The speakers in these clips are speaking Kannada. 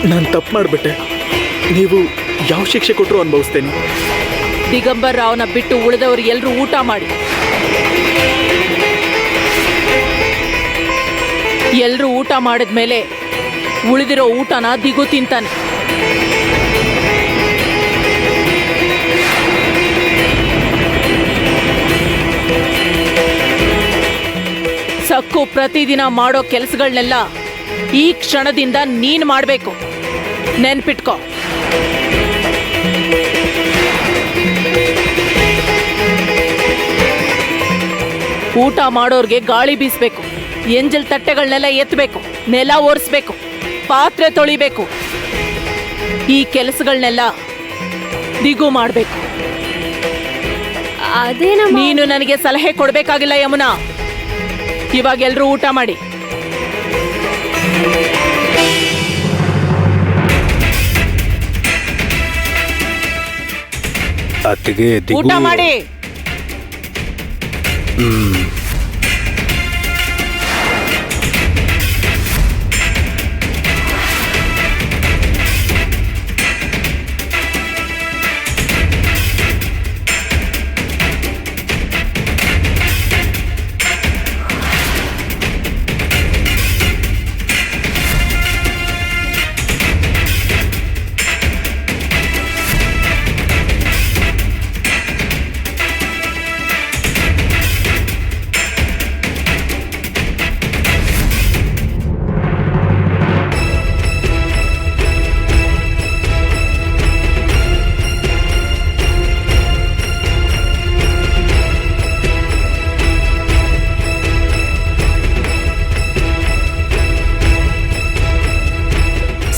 ನಾನು ತಪ್ಪು ಮಾಡಿಬಿಟ್ಟೆ. ನೀವು ಯಾವ ಶಿಕ್ಷೆ ಕೊಟ್ಟರು ಅನುಭವಿಸ್ತೇನೆ. ದಿಗಂಬರ್ ರಾವ್ನ ಬಿಟ್ಟು ಉಳಿದವರು ಎಲ್ಲರೂ ಊಟ ಮಾಡಿ. ಎಲ್ಲರೂ ಊಟ ಮಾಡಿದ್ಮೇಲೆ ಉಳಿದಿರೋ ಊಟನ ದಿಗು ತಿಂತಾನೆ. ಸಕ್ಕು ಪ್ರತಿದಿನ ಮಾಡೋ ಕೆಲಸಗಳನ್ನೆಲ್ಲ ಈ ಕ್ಷಣದಿಂದ ನೀನ್ ಮಾಡಬೇಕು. ನೆನ್ಪಿಟ್ಕೋ. ಊಟ ಮಾಡೋರ್ಗೆ ಗಾಳಿ ಬೀಸ್ಬೇಕು, ಎಂಜಲ್ ತಟ್ಟೆಗಳನ್ನೆಲ್ಲ ಎತ್ತಬೇಕು, ನೆಲ ಒರೆಸ್ಬೇಕು, ಪಾತ್ರೆ ತೊಳಿಬೇಕು. ಈ ಕೆಲಸಗಳನ್ನೆಲ್ಲ ದಿಗು ಮಾಡಬೇಕು. ನೀನು ನನಗೆ ಸಲಹೆ ಕೊಡ್ಬೇಕಾಗಿಲ್ಲ ಯಮುನಾ. ಇವಾಗ ಎಲ್ರೂ ಊಟ ಮಾಡಿ. ಊಟ ಮಾಡಿ.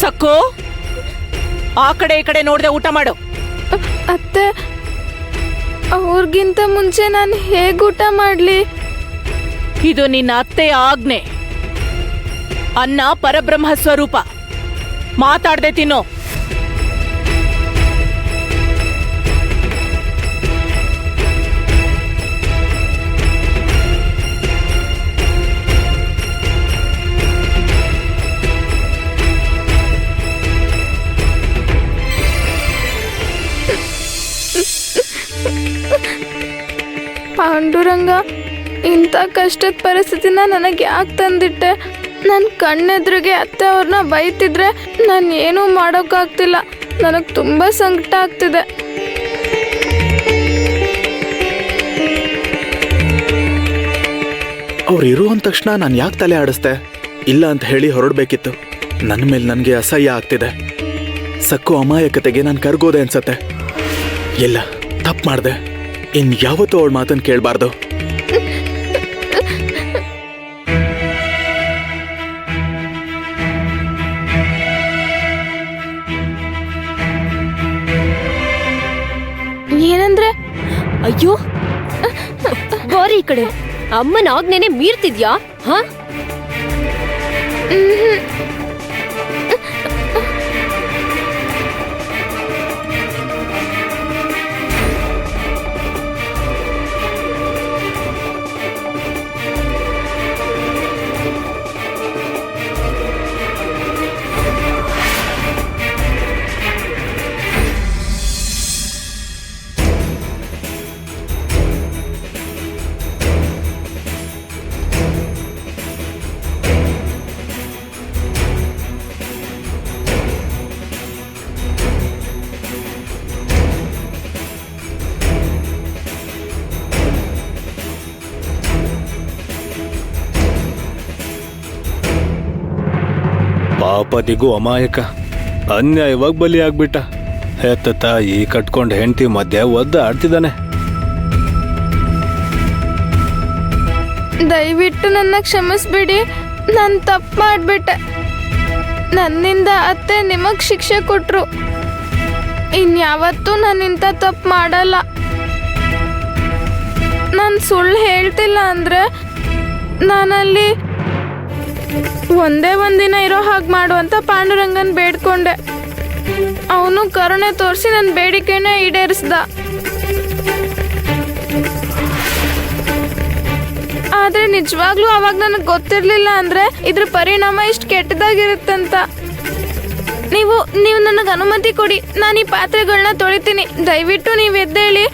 ಸಕ್ಕು, ಆ ಕಡೆ ಈ ಕಡೆ ನೋಡದೆ ಊಟ ಮಾಡು. ಅತ್ತೆ, ಅವ್ರಿಗಿಂತ ಮುಂಚೆ ನಾನು ಹೇಗೆ ಊಟ ಮಾಡ್ಲಿ? ಇದು ನಿನ್ನ ಅತ್ತೆಯ ಆಜ್ಞೆ. ಅನ್ನ ಪರಬ್ರಹ್ಮ ಸ್ವರೂಪ. ಮಾತಾಡದೆ ತಿನ್ನು. ಪಾಂಡುರಂಗ, ಇಂಥ ಕಷ್ಟದ ಪರಿಸ್ಥಿತಿನ ನನಗೆ ಯಾಕೆ ತಂದಿಟ್ಟೆ? ನನ್ನ ಕಣ್ಣೆದ್ರಿಗೆ ಅತ್ತೆ ಅವ್ರನ್ನ ಬೈತಿದ್ರೆ ನಾನು ಏನೂ ಮಾಡೋಕ್ಕಾಗ್ತಿಲ್ಲ. ನನಗೆ ತುಂಬ ಸಂಕಟ ಆಗ್ತಿದೆ. ಅವ್ರು ಇರು ಅಂದ ತಕ್ಷಣ ನಾನು ಯಾಕೆ ತಲೆ ಆಡಿಸ್ದೆ? ಇಲ್ಲ ಅಂತ ಹೇಳಿ ಹೊರಡಬೇಕಿತ್ತು. ನನ್ನ ಮೇಲೆ ನನಗೆ ಅಸಹ್ಯ ಆಗ್ತಿದೆ. ಸಕ್ಕು ಅಮಾಯಕತೆಗೆ ನಾನು ಕರ್ಗೋದೆ ಅನ್ಸತ್ತೆ. ಇಲ್ಲ, ತಪ್ಪು ಮಾಡಿದೆ. ಇನ್ಯಾವತ್ತೂ ಅವಳ ಮಾತನ್ನು ಕೇಳಬಾರ್ದು. ಏನಂದ್ರೆ? ಅಯ್ಯೋ, ಬಾರಿ ಈ ಕಡೆ. ಅಮ್ಮನ ಆಜ್ಞೆನೆ ಮೀರ್ತಿದ್ಯಾ? ಹಾ, ಪಾಪ ದಿಗು ಅಮಾಯಕ, ಅನ್ಯಾಯವಾಗಿ ಬಲಿ ಆಗ್ಬಿಟ್ಟ. ಹೆತ್ತ ತಾಯಿ ಕಟ್ಕೊಂಡು ಹೆಂಡತಿ ಮಧ್ಯೆ ಒದ್ದ ಆಡ್ತಿದ್ದಾನೆ. ದಯವಿಟ್ಟು ನನ್ನ ಕ್ಷಮಿಸ್ಬಿಡಿ. ನಾನು ತಪ್ಪು ಮಾಡಿಬಿಟ್ಟೆ. ನನ್ನಿಂದ ಅತ್ತೆ ನಿಮಗೆ ಶಿಕ್ಷೆ ಕೊಟ್ಟರು. ಇನ್ಯಾವತ್ತೂ ನಾನು ಇಂಥ ತಪ್ಪು ಮಾಡಲ್ಲ. ನಾನು ಸುಳ್ಳು ಹೇಳ್ತಿಲ್ಲ ಅಂದರೆ ನಾನಲ್ಲಿ ಒಂದೇ ಒಂದಿನ ಇರೋ ಹಾಗೆ ಮಾಡುವಂತ ಪಾಂಡುರಂಗನ್ ಬೇಡ್ಕೊಂಡೆ. ಅವನು ಕರುಣೆ ತೋರಿಸಿ ನನ್ನ ಬೇಡಿಕೆನ ಈಡೇರಿಸ್ದ. ಆದ್ರೆ ನಿಜವಾಗ್ಲೂ ಅವಾಗ ನನಗೆ ಗೊತ್ತಿರ್ಲಿಲ್ಲ ಅಂದ್ರೆ ಇದ್ರ ಪರಿಣಾಮ ಇಷ್ಟು ಕೆಟ್ಟದಾಗಿರುತ್ತಂತ. ನೀವು ನನಗೆ ಅನುಮತಿ ಕೊಡಿ, ನಾನು ಈ ಪಾತ್ರೆಗಳನ್ನ ತೊಳಿತೀನಿ. ದಯವಿಟ್ಟು ನೀವು ಎದ್ದೇಳಿ.